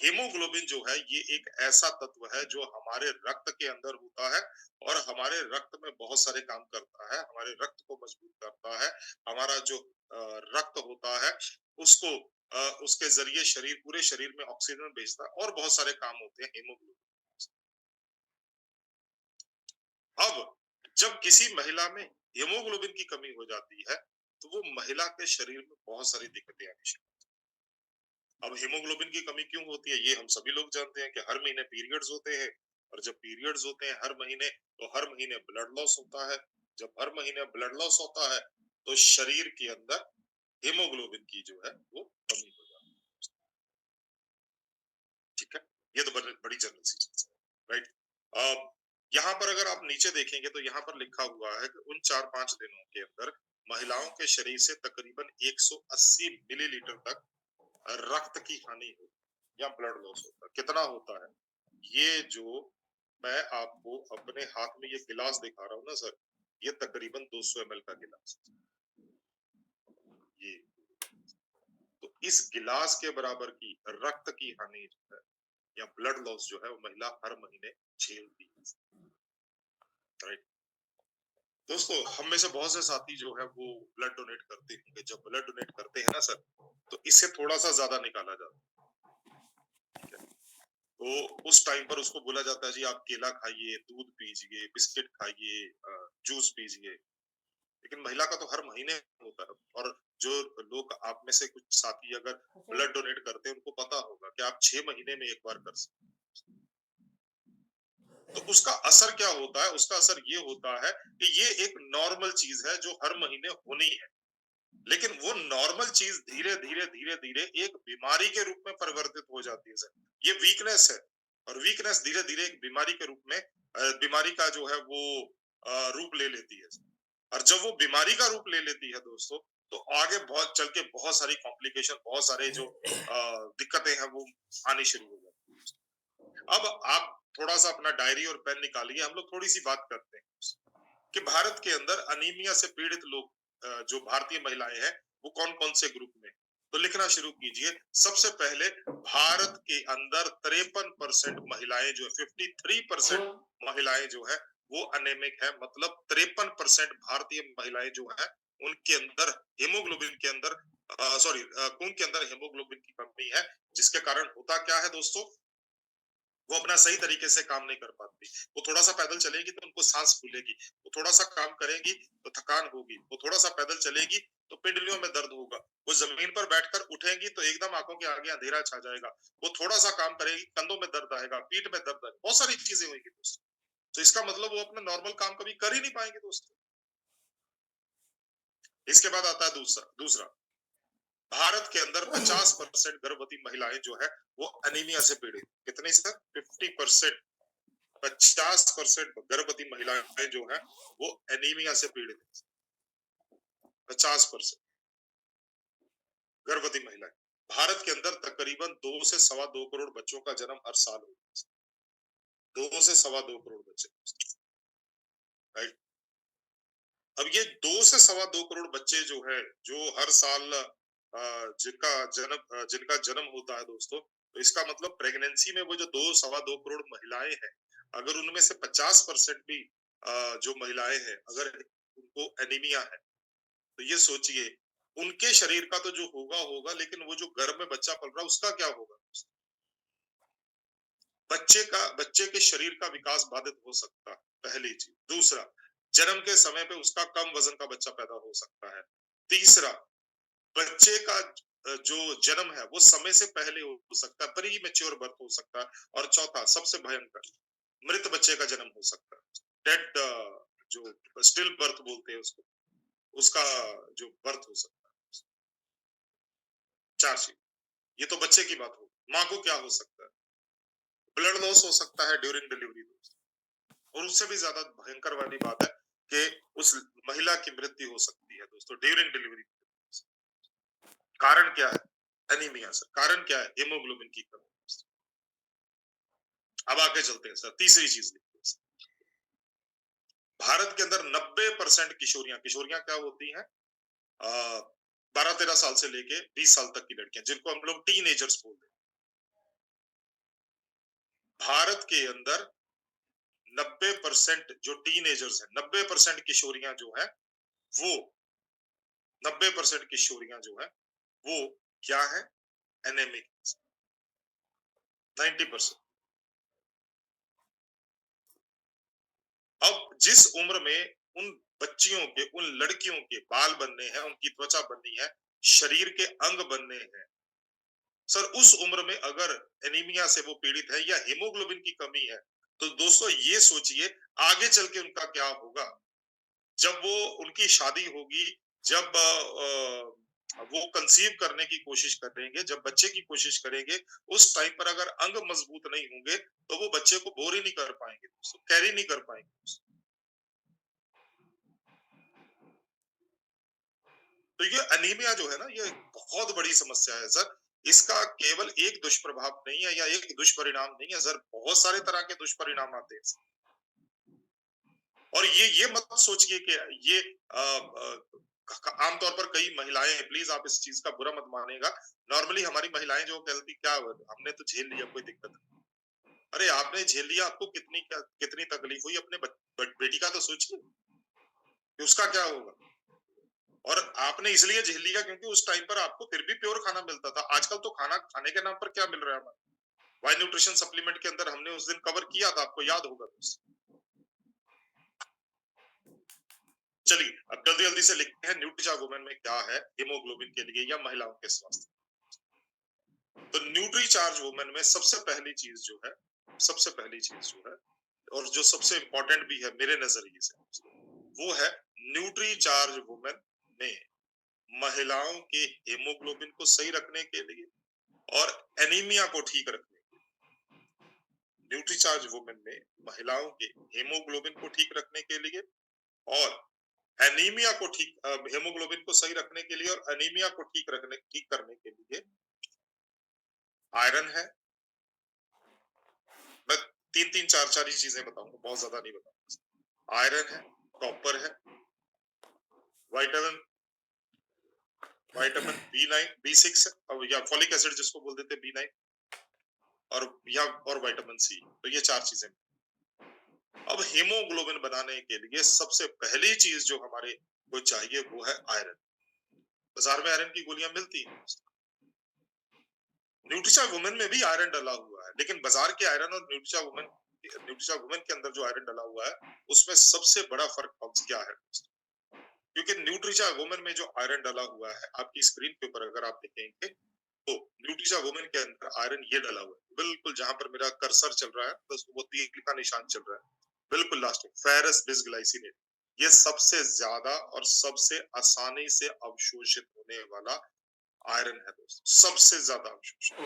Haemoglobin जो है ये एक ऐसा तत्व है जो हमारे रक्त के अंदर होता है और हमारे रक्त में बहुत सारे काम करता है, हमारे रक्त को मजबूत करता है, हमारा जो रक्त होता है उसको उसके जरिए शरीर पूरे शरीर में ऑक्सीजन भेजता है और बहुत सारे काम होते हैं हीमोग्लोबिन। अब जब किसी महिला में हीमोग्लोबिन की कमी हो जाती है तो वो महिला के शरीर में बहुत सारी दिक्कतें आनी शुरू। अब हीमोग्लोबिन की कमी क्यों होती है ये हम सभी लोग जानते हैं कि हर महीने पीरियड्स होते हैं और जब पीरियड्स होते हैं हर महीने तो हर महीने ब्लड लॉस होता है। जब हर महीने ब्लड लॉस होता है तो शरीर के अंदर हीमोग्लोबिन की जो है वो कमी हो जाती है। ठीक है, ये तो बड़ी जनरल सी चीज है, राइट। यहाँ पर अगर आप नीचे देखेंगे तो यहाँ पर लिखा हुआ है कि उन 4-5 दिनों के अंदर महिलाओं के शरीर से तकरीबन 180 मिलीलीटर तक रक्त की हानि हो या ब्लड लॉस होता है। कितना होता है ये जो मैं आपको अपने हाथ में ये गिलास दिखा रहा हूँ ना सर, ये तकरीबन 200 ml का गिलास ये। तो इस गिलास के बराबर की रक्त की हानि जो है या ब्लड लॉस जो है वो महिला हर महीने झेलती है, राइट। दोस्तों हम में से बहुत से साथी जो है वो ब्लड डोनेट करते होंगे। जब ब्लड डोनेट करते हैं ना सर तो इससे थोड़ा सा ज्यादा निकाला जाता है। तो उस टाइम पर उसको बोला जाता है जी आप केला खाइए, दूध पीजिए, बिस्किट खाइए, जूस पीजिए। लेकिन महिला का तो हर महीने होता है और जो लोग आप में से कुछ साथी अगर ब्लड डोनेट करते हैं उनको पता होगा कि आप 6 महीने में एक बार कर सकते हैं। तो उसका असर क्या होता है? उसका असर ये होता है कि ये एक नॉर्मल चीज है जो हर महीने होनी है। लेकिन वो नॉर्मल चीज धीरे धीरे धीरे धीरे एक बीमारी के रूप में परिवर्तित हो जाती है सर। ये वीकनेस है और वीकनेस धीरे धीरे एक बीमारी के रूप में बीमारी का जो है वो रूप ले लेती है। और जब वो बीमारी का रूप ले लेती है दोस्तों तो आगे बहुत चल के बहुत सारी कॉम्प्लिकेशन बहुत सारे जो दिक्कतें हैं वो आनी शुरू हो जाती है। अब आप थोड़ा सा अपना डायरी और पेन निकालिए, हम लोग थोड़ी सी बात करते हैं कि भारत के अंदर अनीमिया से पीड़ित लोग जो भारतीय महिलाएं हैं वो कौन कौन से ग्रुप में। तो लिखना शुरू कीजिए। सबसे पहले भारत के अंदर 53% महिलाएं जो 53% महिलाएं जो है वो अनेमिक है। मतलब 53% भारतीय महिलाएं जो है उनके अंदर हीमोग्लोबिन के अंदर सॉरी खून के अंदर हीमोग्लोबिन की कमी है। जिसके कारण होता क्या है दोस्तों, वो अपना सही तरीके से काम नहीं कर पाती। वो थोड़ा सा पैदल चलेगी तो उनको सांस फूलेगी, वो थोड़ा सा काम करेगी तो थकान होगी, वो थोड़ा सा पैदल चलेगी तो पिंडलियों में दर्द होगा, वो जमीन पर बैठकर उठेंगी तो एकदम आंखों के आगे अंधेरा छा जाएगा, वो थोड़ा सा काम करेगी कंधों में दर्द आएगा, पीठ में दर्द आएगा, बहुत सारी चीजें होगी दोस्तों। तो इसका मतलब वो अपना नॉर्मल काम कभी कर ही नहीं पाएंगे दोस्तों। इसके बाद आता है दूसरा दूसरा भारत के अंदर 50% गर्भवती महिलाएं जो है वो अनीमिया से पीड़ित। कितनी सर? 50%। 50% गर्भवती महिलाएं जो है वो एनीमिया से पीड़ित है। 50% गर्भवती महिलाएं। भारत के अंदर तकरीबन 2 से 2.25 करोड़ बच्चों का जन्म हर साल होता है। 2 से 2.25 करोड़ बच्चे, राइट। अब ये 2 से 2.25 करोड़ बच्चे जो है जो हर साल जिनका जन्म होता है दोस्तों, तो इसका मतलब प्रेगनेंसी में वो जो 2 से 2.25 करोड़ महिलाएं हैं, अगर उनमें से 50% भी जो महिलाएं हैं अगर उनको एनीमिया है तो ये सोचिए उनके शरीर का तो जो होगा होगा, लेकिन वो जो गर्भ में बच्चा पल रहा है उसका क्या होगा। बच्चे के शरीर का विकास बाधित हो सकता है, पहली चीज। दूसरा, जन्म के समय पे उसका कम वजन का बच्चा पैदा हो सकता है। तीसरा, बच्चे का जो जन्म है वो समय से पहले हो सकता है, प्री मेच्योर बर्थ हो सकता है। और चौथा सबसे भयंकर, मृत बच्चे का जन्म हो सकता है। डेड जो स्टिल बर्थ बोलते हैं उसको, उसका जो बर्थ हो सकता है। चार चीज, ये तो बच्चे की बात हो। माँ को क्या हो सकता है? ब्लड लॉस हो सकता है ड्यूरिंग डिलीवरी। और उससे भी ज्यादा भयंकर वाली बात है कि उस महिला की मृत्यु हो सकती है दोस्तों ड्यूरिंग डिलीवरी। कारण क्या है? Anaemia sir. कारण क्या है? हीमोग्लोबिन की कमी। अब आगे चलते हैं सर, तीसरी चीज लिखते हैं। भारत के अंदर 90% किशोरियां, किशोरियां क्या होती हैं? 12-13 साल से लेके 20 साल तक की लड़कियां जिनको हम लोग टीन एजर्स बोलते हैं। भारत के अंदर 90% जो टीनेजर्स हैं, 90% किशोरियां जो है वो 90% किशोरियां जो है वो क्या है, एनेमिक। 90%। अब जिस उम्र में उन बच्चियों के, उन लड़कियों के बाल बनने हैं, उनकी त्वचा बननी है, शरीर के अंग बनने हैं, सर उस उम्र में अगर एनीमिया से वो पीड़ित है या हीमोग्लोबिन की कमी है, तो दोस्तों ये सोचिए आगे चल के उनका क्या होगा। जब वो उनकी शादी होगी, जब वो कंसीव करने की कोशिश करेंगे, जब बच्चे की कोशिश करेंगे, उस टाइम पर अगर अंग मजबूत नहीं होंगे तो वो बच्चे को बोर ही नहीं कर पाएंगे, कैरी नहीं कर पाएंगे। तो ये अनीमिया जो है ना, ये बहुत बड़ी समस्या है सर। इसका केवल एक दुष्प्रभाव नहीं है या एक दुष्परिणाम नहीं है सर, बहुत सारे तरह के दुष्परिणाम आते हैं। और ये मत सोचिए कि ये आमतौर पर कई महिलाएं, प्लीज आप इस चीज का बुरा मत मानेगा, नॉर्मली हमारी महिलाएं जो कहती क्या हमने तो झेल लिया, कोई दिक्कत नहीं। अरे आपने झेल लिया, आपको कितनी तकलीफ हुई, अपने बेटी का तो सोचिए कि उसका क्या होगा। और आपने इसलिए झेल लिया क्योंकि उस टाइम पर आपको फिर भी प्योर खाना मिलता था। आजकल तो खाना खाने के नाम पर क्या मिल रहा है हमारे वाई न्यूट्रिशन सप्लीमेंट के अंदर, हमने उस दिन कवर किया था, आपको याद होगा दोस्त। चलिए अब जल्दी जल्दी से लिखते हैं न्यूट्रिचा वुमेन में क्या है हीमोग्लोबिन के लिए या महिलाओं के स्वास्थ्य। तो न्यूट्री चार्ज वुमेन में सबसे पहली चीज जो है, सबसे पहली चीज जो है और जो सबसे इंपॉर्टेंट भी है मेरे नजरिए से, वो है न्यूट्री चार्ज वुमेन में महिलाओं के हीमोग्लोबिन को सही रखने के लिए और एनीमिया को ठीक रखने के लिए। न्यूट्री चार्ज वुमेन में महिलाओं के हीमोग्लोबिन को ठीक रखने के लिए और एनीमिया को ठीक, हेमोग्लोबिन को सही रखने के लिए और एनीमिया को ठीक करने के लिए आयरन है। मैं तीन तीन चार चार ही चीजें बताऊंगा, बहुत ज्यादा नहीं बताऊंगा। आयरन है, कॉपर है, विटामिन विटामिन B9 B6 या फॉलिक एसिड जिसको बोल देते B9, और विटामिन C। तो ये चार चीजें। अब हीमोग्लोबिन बनाने के लिए सबसे पहली चीज जो हमारे को चाहिए वो है आयरन। बाजार में आयरन की गोलियां मिलती हैं, न्यूट्रिचा वुमेन में भी आयरन डला हुआ है, लेकिन बाजार के आयरन और न्यूट्रिचा वुमेन के अंदर जो आयरन डला हुआ है उसमें सबसे बड़ा फर्क क्या है, क्योंकि न्यूट्रिचा वुमेन में जो आयरन डला हुआ है, आपकी स्क्रीन के ऊपर अगर आप देखेंगे तो न्यूट्रिचा वुमेन के अंदर आयरन ये डला हुआ है, बिल्कुल जहां पर मेरा कर्सर चल रहा है बस वो तीर का निशान चल रहा है, बिल्कुल लास्ट में फेरस बिसग्लाइसिनेट। ये सबसे ज्यादा और सबसे आसानी से अवशोषित होने वाला आयरन है दोस्तों, सबसे ज्यादा अवशोषित।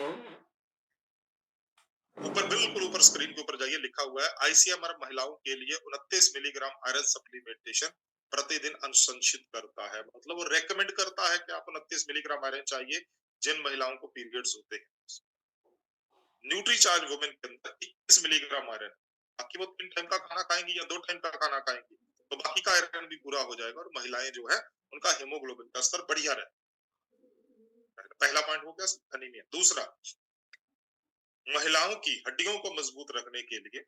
ऊपर बिल्कुल ऊपर स्क्रीन के ऊपर जाइए, लिखा हुआ है आईसीएमआर महिलाओं के लिए 29 मिलीग्राम आयरन सप्लीमेंटेशन प्रतिदिन अनुशंसित करता है, मतलब वो रेकमेंड करता है कि आपको 29 मिलीग्राम आयरन चाहिए जिन महिलाओं को पीरियड्स होते हैं। न्यूट्री चार्ज वुमेन के अंदर 21 मिलीग्राम आयरन, बाकी वो 3 टाइम का खाना खाएंगी या 2 टाइम का खाना खाएंगी तो बाकी का आयरन भी पूरा हो जाएगा और महिलाएं जो है उनका हीमोग्लोबिन का स्तर बढ़िया रहे। पहला पॉइंट हो गया एनीमिया। दूसरा, महिलाओं की हड्डियों को मजबूत रखने के लिए,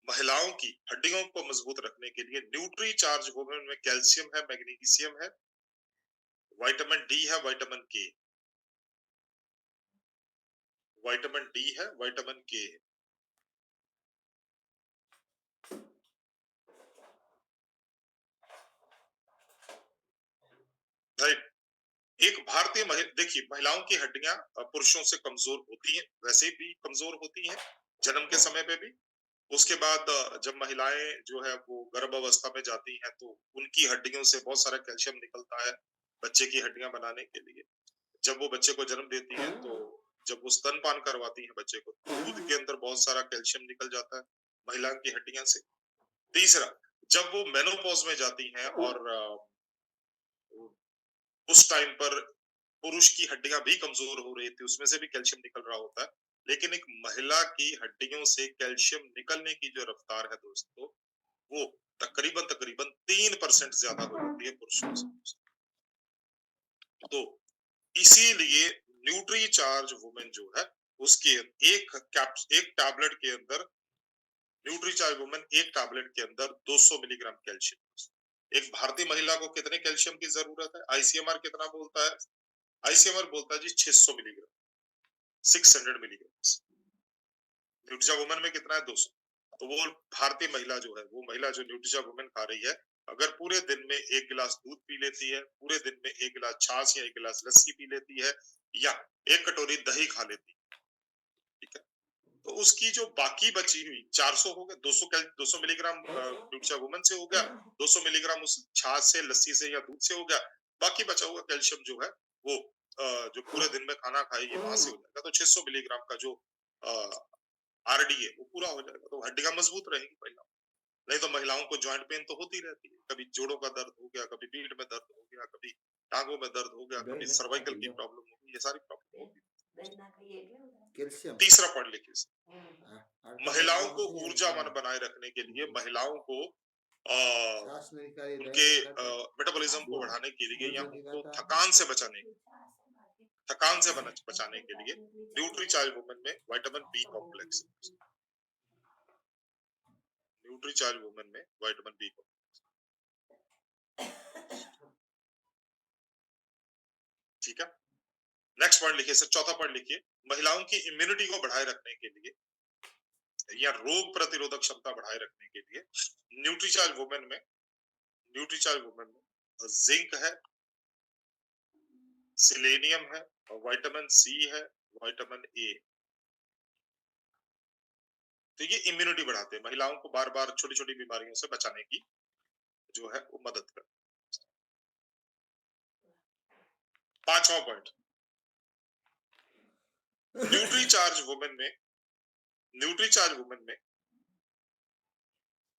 महिलाओं की हड्डियों को मजबूत रखने के लिए न्यूट्री चार्ज वुमेन में कैल्शियम है, मैग्नीशियम है, विटामिन डी है, विटामिन के, विटामिन डी है, विटामिन के है। राइट। एक भारतीय देखिए महिलाओं की हड्डियां पुरुषों से कमजोर होती हैं, वैसे भी कमजोर होती हैं जन्म के समय पे भी। उसके बाद जब महिलाएं जो है वो गर्भ अवस्था में जाती हैं तो उनकी हड्डियों से बहुत सारा कैल्शियम निकलता है बच्चे की हड्डियां बनाने के लिए। जब वो बच्चे को जन्म देती हैं तो जब वो स्तनपान करवाती हैं बच्चे को, दूध के अंदर बहुत सारा कैल्शियम निकल जाता है महिलाओं की हड्डियां से। तीसरा, जब वो मेनोपॉज में जाती हैं और उस टाइम पर पुरुष की हड्डियां भी कमजोर हो रही थी, उसमें से भी कैल्शियम निकल रहा होता है, लेकिन एक महिला की हड्डियों से कैल्शियम निकलने की जो रफ्तार है दोस्तों, वो तकरीबन तकरीबन 3% ज्यादा हो जाती है पुरुषों से। तो इसीलिए न्यूट्री चार्ज वुमेन जो है उसके एक टैबलेट के अंदर न्यूट्रीचार्ज वुमेन एक टैबलेट के अंदर 200 मिलीग्राम कैल्शियम। एक भारतीय महिला को कितने कैल्शियम की जरूरत है? आईसीएमआर कितना बोलता है? आईसीएमआर बोलता है जी 600 मिलीग्राम, 600 मिलीग्राम। न्यूट्रीचा वुमेन में कितना है? 200। तो वो भारतीय महिला जो है, वो महिला जो न्यूट्रीचा वुमेन खा रही है, अगर पूरे दिन में 1 गिलास दूध पी लेती है, पूरे दिन में 1 गिलास छाछ या 1 गिलास लस्सी पी लेती है, या 1 कटोरी दही खा लेती है, ठीक है, तो उसकी जो बाकी बची हुई 400 हो गए, 200 मिलीग्राम न्यूट्रीचा वुमेन से हो गया, 200 मिलीग्राम उस छाछ से, लस्सी से या दूध से हो गया, बाकी बचा हुआ कैल्शियम जो है वो जो पूरे दिन में खाना खाएगी वहां से हो जाएगा। तो 600 मिलीग्राम का जो आरडी है वो पूरा हो जाएगा, तो हड्डियां मजबूत रहेगी महिलाओं। नहीं तो महिलाओं को जॉइंट पेन तो होती रहती है, कभी जोड़ों का दर्द हो गया, कभी पीठ में दर्द हो गया, कभी टांगों में दर्द हो गया, कभी सर्वाइकल की प्रॉब्लम होगी, ये सारी प्रॉब्लम होगी। कैल्शियम तीसरा पॉइंट लिखिए, महिलाओं को ऊर्जावान बनाए रखने के लिए, महिलाओं को उनके मेटाबॉलिज्म को बढ़ाने के लिए या उनको थकान से बचाने के लिए न्यूट्रीचार्ज वुमेन में vitamin B complex, Nutricharge women में विटामिन बी कॉम्प्लेक्स, ठीक है। नेक्स्ट पॉइंट लिखिए सर, चौथा पॉइंट लिखिए, महिलाओं की इम्यूनिटी को बढ़ाए रखने के लिए या रोग प्रतिरोधक क्षमता बढ़ाए रखने के लिए न्यूट्रीचार्ज वुमेन में जिंक है, सेलेनियम है, विटामिन सी है, विटामिन ए। तो ये इम्यूनिटी बढ़ाते हैं, महिलाओं को बार बार छोटी छोटी बीमारियों से बचाने की जो है वो मदद करते हैं। पांचवा पॉइंट, न्यूट्रीचार्ज वुमेन में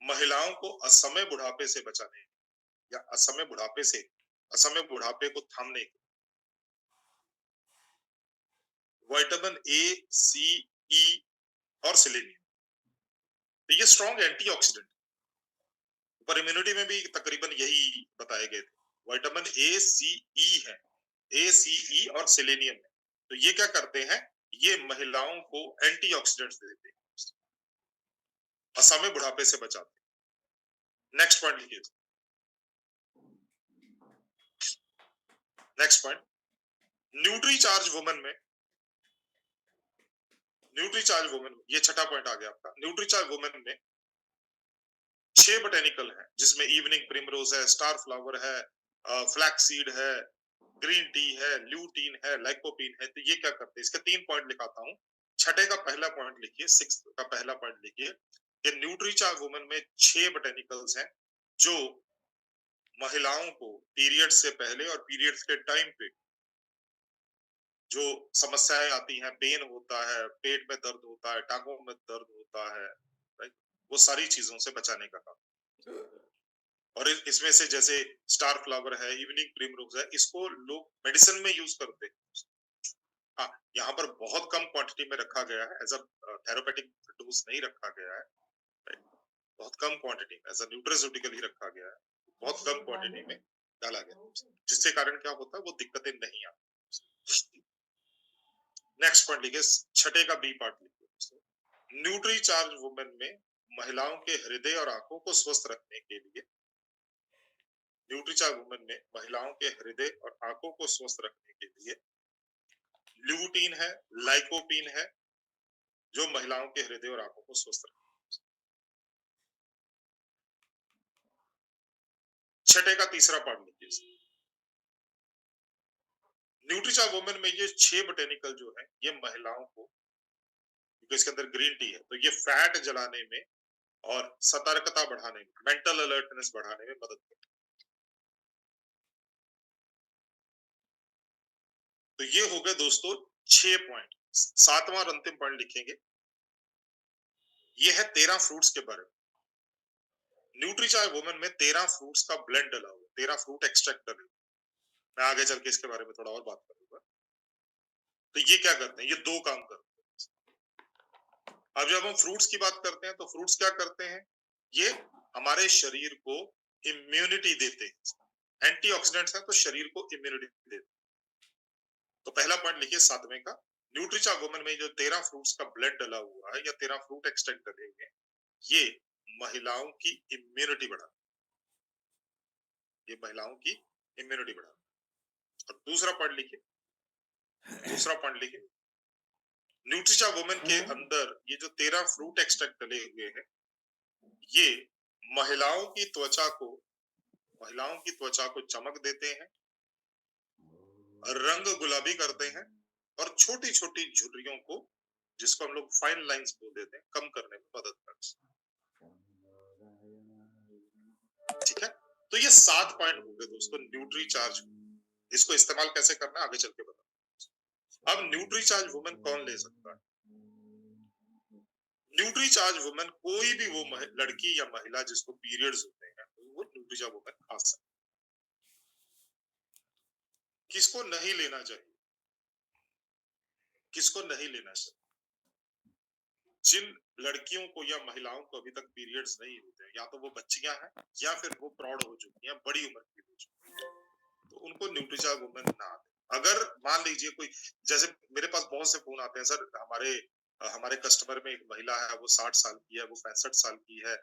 महिलाओं को असमय बुढ़ापे से बचाने या असमय बुढ़ापे को थामने विटामिन ए, सी, ई और सेलेनियम, तो ये स्ट्रॉन्ग एंटीऑक्सीडेंट, पर इम्यूनिटी में भी तकरीबन यही बताए गए थे। विटामिन ए, सी, ई है, ए, सी, ई और सेलेनियम है। तो ये क्या करते हैं? ये महिलाओं को एंटीऑक्सीडेंट्स देते हैं, असमय बुढ़ापे से बचाते हैं। नेक्स्ट पॉइंट लिखिए, नेक्स्ट पॉइंट, न्यूट्रीचार्ज वुमेन में ये छठा पॉइंट आ गया आपका। न्यूट्रीचार्ज वुमेन में 6 बोटेनिकल है, जिसमें इवनिंग प्रिमरोज है, स्टार फ्लावर है, फ्लैक्स सीड है, ग्रीन टी है, ल्यूटीन है, लाइकोपीन है। तो ये क्या करते हैं? इसके 3 पॉइंट लिखाता हूँ। छठे का पहला पॉइंट लिखिए, 6 का पहला पॉइंट लिखिए कि न्यूट्रीचार्ज वुमेन में 6 बोटेनिकल्स हैं जो महिलाओं को पीरियड से पहले और पीरियड्स के टाइम पे जो समस्याएं आती हैं, पेन होता है, पेट में दर्द होता है, टांगों में दर्द होता है, राइट, वो सारी चीजों से बचाने का काम। और इसमें से जैसे स्टार फ्लावर है, इवनिंग प्रिमरोज है, इसको लोग मेडिसिन में यूज करते हैं। हाँ, यहाँ पर बहुत कम क्वांटिटी में रखा गया है, एज अ थेरेपेटिक डोज नहीं रखा गया है, राइट, बहुत कम क्वांटिटी में एज अ न्यूट्रास्यूटिकल ही रखा गया है, बहुत कम क्वांटिटी में डाला गया, जिसके कारण क्या होता है, वो दिक्कतें नहीं आती। नेक्स्ट पॉइंट लिखिए, छठे का बी पार्ट लिखिए, न्यूट्रीचार्ज वुमेन में महिलाओं के हृदय और आंखों को स्वस्थ रखने के लिए, न्यूट्रीचार्ज वुमेन में महिलाओं के हृदय और आंखों को स्वस्थ रखने के लिए ल्यूटीन है, लाइकोपीन है, जो महिलाओं के हृदय और आंखों को स्वस्थ रखते हैं। छठे का तीसरा पार्ट लिखिए, न्यूट्रीचार्ज वुमेन में ये 6 बोटेनिकल जो है, ये महिलाओं को, क्योंकि इसके अंदर ग्रीन टी है, तो ये फैट जलाने में और सतर्कता बढ़ाने में, मेंटल अलर्टनेस बढ़ाने में मदद करती है। तो ये हो गए दोस्तों 6 पॉइंट। सातवां और अंतिम पॉइंट लिखेंगे, ये है 13 फ्रूट्स के बारे में। न्यूट्रीचार्ज वुमेन में 13 फ्रूट्स का ब्लेंड डला हुआ, 13 फ्रूट एक्सट्रैक्ट डले। मैं आगे चल के इसके बारे में थोड़ा और बात करूंगा। तो ये क्या करते हैं? ये 2 काम करते हैं। अब जब हम फ्रूट्स की बात करते हैं, तो फ्रूट्स क्या करते हैं? ये हमारे शरीर को इम्यूनिटी देते हैं, एंटीऑक्सीडेंट्स हैं, तो शरीर को इम्यूनिटी देते हैं। तो पहला पॉइंट लिखिए 7वें का, न्यूट्रिचा वुमेन में जो 13 फ्रूट्स का ब्लेड डला हुआ है या 13 फ्रूट एक्सट्रैक्ट डले हुए हैं, ये महिलाओं की इम्यूनिटी बढ़ा, ये महिलाओं की इम्यूनिटी बढ़ा। और दूसरा पॉइंट लिखिए, दूसरा पॉइंट लिखिए, न्यूट्रिचा वुमेन के अंदर ये जो 13 फ्रूट एक्सट्रैक्ट डले हुए हैं, ये महिलाओं की त्वचा को, महिलाओं की त्वचा को चमक देते हैं, रंग गुलाबी करते हैं और छोटी छोटी झुर्रियों को, जिसको हम लोग फाइन लाइंस बोल देते हैं, कम करने में मदद करते हैं। ठीक है, तो ये 7 पॉइंट हो गए दोस्तों न्यूट्री चार्ज। इसको इस्तेमाल कैसे करना है आगे चल के बताओ। अब न्यूट्री चार्ज वुमेन कौन ले सकता है? न्यूट्री चार्ज वुमेन कोई भी वो लड़की या महिला जिसको पीरियड्स होते हैं, वो न्यूट्री चार्ज वुमेन खा सकती है। किसको नहीं लेना चाहिए? किसको नहीं लेना चाहिए? जिन लड़कियों को या महिलाओं को अभी तक पीरियड्स नहीं होते हैं, या तो वो बच्चियां हैं या फिर वो प्रौढ़ हो चुकी हैं, बड़ी उम्र की हो चुकी हैं, तो उनको न्यूट्रिचा वुमेन ना दे। अगर मान लीजिए कोई, जैसे मेरे पास बहुत से फोन आते हैं, सर हमारे हमारे कस्टमर में एक महिला है, वो 60 साल की है, वो 65 साल की है,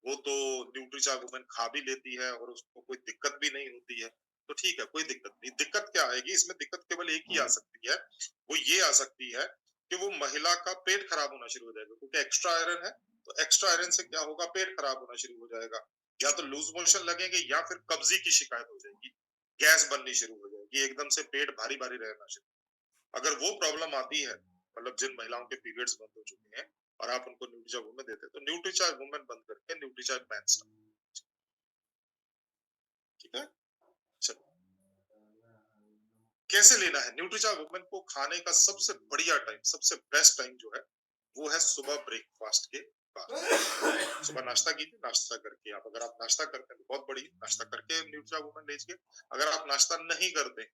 वो तो न्यूट्रिचा वुमेन खा भी लेती है और उसको कोई दिक्कत भी नहीं होती है। तो ठीक है, कोई दिक्कत नहीं। दिक्कत क्या आएगी इसमें? दिक्कत केवल एक ही आ सकती है, वो ये आ सकती है कि वो महिला का पेट खराब होना शुरू हो जाएगा, क्योंकि एक्स्ट्रा आयरन है, तो एक्स्ट्रा आयरन से क्या होगा? पेट खराब होना शुरू हो जाएगा, या तो लूज मोशन लगेंगे या फिर कब्जी की शिकायत हो जाएगी, गैस बननी शुरू हो जाएगी, एकदम से पेट भारी भारी रहना शुरू। अगर वो प्रॉब्लम आती है, मतलब जिन महिलाओं के पीरियड्स बंद हो चुके हैं और आप उनको न्यूट्रिचा वुमेन देते हैं, तो न्यूट्रिचा वुमेन बंद करके न्यूट्रिचा मैन स्टार्ट। ठीक है, चलो कैसे लेना है न्यूट्रिचा वुमेन को? खाने का सबसे बढ़िया टाइम, सबसे बेस्ट टाइम जो है, वो है सुबह ब्रेकफास्ट के बाद। सुबह नाश्ता कीजिए, नाश्ता करके आप, अगर आप नाश्ता करते हैं तो बहुत बढ़िया, नाश्ता करके न्यूट्रिचा वुमेन लीजिए। अगर आप नाश्ता नहीं करते,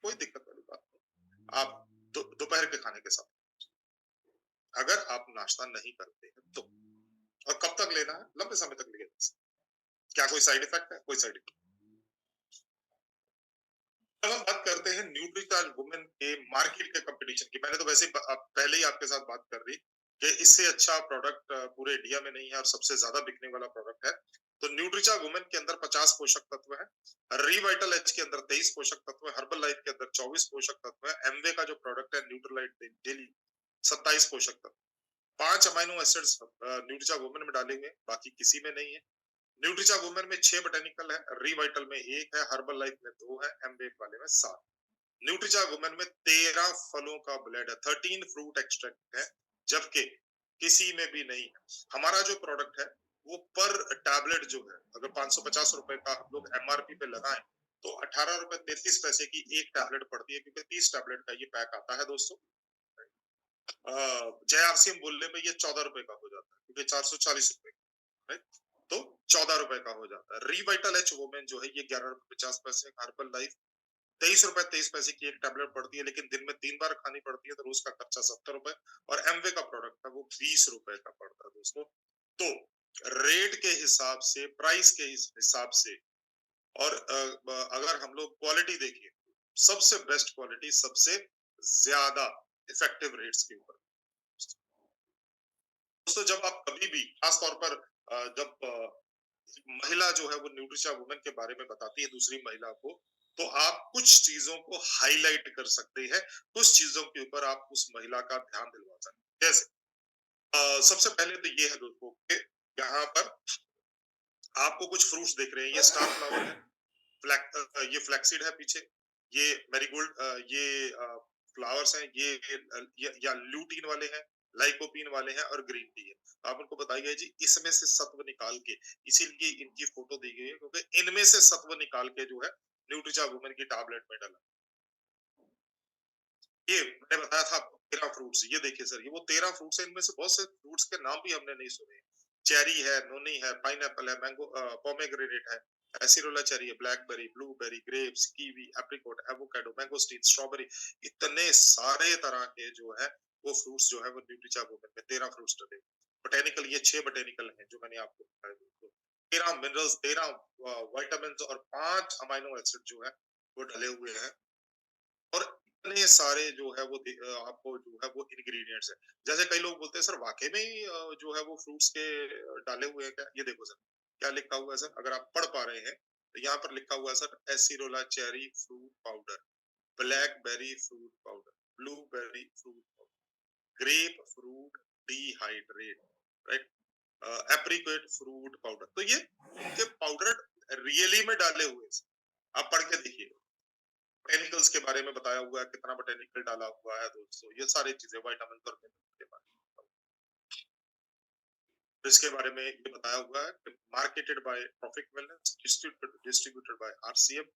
कोई दिक्कत वाली बात नहीं, आप दोपहर के खाने के साथ, अगर आप नाश्ता नहीं करते हैं तो। और कब तक लेना है? लंबे समय तक लेना। क्या कोई साइड इफेक्ट है? कोई साइड इफेक्ट। अब हम बात करते हैं न्यूट्रिचार्ज वुमेन के मार्केट के कंपटीशन की। मैंने तो वैसे पहले ही आपके साथ बात कर दी कि इससे अच्छा प्रोडक्ट पूरे इंडिया में नहीं है और सबसे ज्यादा बिकने वाला प्रोडक्ट है। तो न्यूट्रिचा वुमेन के अंदर 50 पोषक तत्व है, रिवाइटल एच के अंदर 23 पोषक तत्व है, हर्बल लाइफ के अंदर 24 पोषक तत्व है, एमवे का जो प्रोडक्ट है न्यूट्रलाइट डेली 27 पोषक तत्व, 5 अमाइनो एसिड्स न्यूट्रिचा वुमेन में डाले हुए, बाकी किसी में नहीं है। न्यूट्रिचा वुमेन में 6 बोटेनिकल है, रिवाइटल में 1 है, हर्बल लाइफ में 2 है, एमवेक वाले में 7। न्यूट्रिचा वुमेन में 13 फलों का ब्लेड है, 13 फ्रूट एक्सट्रैक्ट है, जबकि किसी में भी नहीं है। हमारा जो प्रोडक्ट है वो पर टैबलेट जो है, अगर 550 रुपए का हम लोग एमआरपी पे लगाएं, तो 18 रुपए 33 पैसे की एक टैबलेट पड़ती है, क्योंकि 30 टैबलेट का ये पैक आता है दोस्तों। जय आरसीएम बोलने में ये 14 रुपए का हो जाता है, क्योंकि 440 रुपए, राइट? तो 14 रुपए का हो जाता है। रिवाइटल एच वुमेन जो है ये 11 रुपए 50 पैसे, हर्बल लाइफ 23 रुपए 23 पैसे की एक टैबलेट पड़ती है, लेकिन दिन में 3 बार खानी पड़ती है, तो रोज का खर्चा 70 रुपए। और एमवे का प्रोडक्ट है वो 20 रुपए का पड़ता है दोस्तों। तो रेट के हिसाब से, प्राइस के हिसाब से, और अगर हम लोग क्वालिटी देखें, सबसे बेस्ट क्वालिटी, सबसे ज्यादा इफेक्टिव रेट्स के ऊपर। दोस्तों जब आप कभी भी, खास तौर पर जब महिला जो है वो न्यूट्रिचा वुमेन के बारे में बताती है दूसरी महिला को, तो आप कुछ चीजों को हाईलाइट कर सकते हैं, कुछ चीजों के ऊपर आप उस महिला का ध्यान दिलवा सकते हैं। जैसे सबसे पहले तो ये है दोस्तों कि यहाँ पर आपको कुछ फ्रूट्स दिख रहे हैं, ये स्टार फ्लावर है, ये फ्लैक्सीड है पीछे, ये मैरीगोल्ड, ये फ्लावर्स हैं, ये या ल्यूटीन वाले हैं, लाइकोपीन वाले हैं और ग्रीन टी है। आप उनको बताइए जी इसमें से सत्व निकाल के, इसीलिए इनकी फोटो दी गई है क्योंकि इनमें से सत्व निकाल के जो है न्यूट्रिचा वुमेन की टैबलेट में डाला। ये मैंने बताया था आपको 13 फ्रूट्स, ये देखिए सर, ये वो 13 फ्रूट्स है, इनमें से बहुत से फ्रूट्स के नाम भी हमने नहीं सुने। चेरी है, नोनी है, पाइनएप्पल है, मैंगो, पोमेग्रेनेट है, एसिरोला चेरी है, blackberry, blueberry, grapes, kiwi, apricot, avocado, mangosteen, strawberry, इतने सारे तरह के जो है वो फ्रूट्स जो है वो न्यूट्रिचा वुमेन में 13 फ्रूट्स डले। बोटेनिकल ये 6 बोटेनिकल हैं जो मैंने आपको बताया। 13 मिनरल्स, 13 विटामिन और 5 अमाइनो एसिड जो है वो डले हुए हैं। और इतने सारे जो है वो आपको जो है वो इंग्रेडिएंट्स है। जैसे कई लोग बोलते हैं सर वाक़ई में ही जो है वो फ्रूट्स के डाले हुए हैं क्या? ये देखो सर, क्या लिखा हुआ है सर? अगर आप पढ़ पा रहे हैं, तो यहाँ पर लिखा हुआ है sir acerola cherry fruit powder, blackberry fruit powder, blueberry fruit powder, grep fruit dehydrate, right? Apricot fruit powder. तो ये इनके पाउडर रियली में डाले हुए हैं। आप पढ़ के देखिए। बोटेनिकल्स के बारे में बताया हुआ है, कितना बोटेनिकल डाला हुआ है दोस्तों, ये सारी चीजें विटामिन और मिनरल के बारे में। तो इसके बारे में ये बताया हुआ है कि marketed by Tropic Wellness, distributed by RCM,